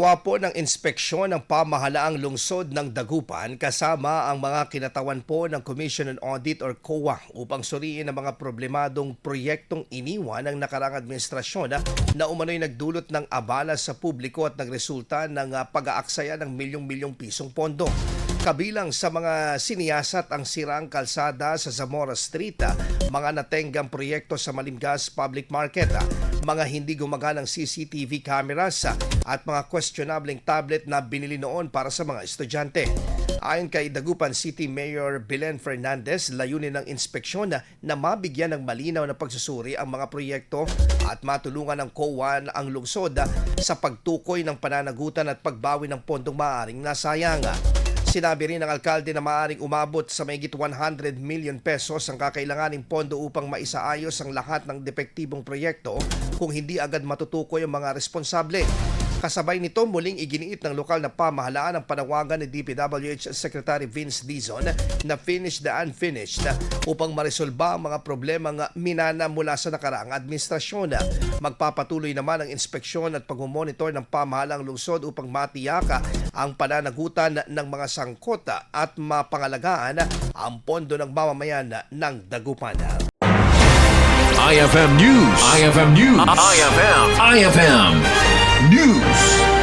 Po ng inspeksyon ng pamahalaang lungsod ng Dagupan kasama ang mga kinatawan po ng Commission on Audit or COA upang suriin ang mga problemadong proyektong iniwan ng nakarang administrasyon na umano'y nagdulot ng abala sa publiko at nagresulta ng pag-aaksaya ng milyong-milyong pisong pondo. Kabilang sa mga siniyasat ang sirang kalsada sa Zamora Street, mga natenggang proyekto sa Malimgas Public Market, mga hindi gumaganang CCTV cameras at mga questionableng tablet na binili noon para sa mga estudyante. Ayon kay Dagupan City Mayor Belen Fernandez, layunin ng inspeksyon na mabigyan ng malinaw na pagsusuri ang mga proyekto at matulungan ng COA ang lungsod sa pagtukoy ng pananagutan at pagbawi ng pondong maaaring nasayang. Sinabi rin ng alkalde na maaaring umabot sa mahigit 100 million pesos ang kakailanganing pondo upang maisaayos ang lahat ng depektibong proyekto kung hindi agad matutukoy ang mga responsable. Kasabay nito, muling iginiit ng lokal na pamahalaan ang panawagan ni DPWH Secretary Vince Dizon na finish the unfinished upang maresolba ang mga problemang minana mula sa nakaraang administrasyon. Magpapatuloy naman ang inspeksyon at pagmumonitor ng pamahalaang lungsod upang matiyaka ang pananagutan ng mga sangkot at mapangalagaan ang pondo ng mamamayan ng Dagupan. IFM News. IFM News. IFM News.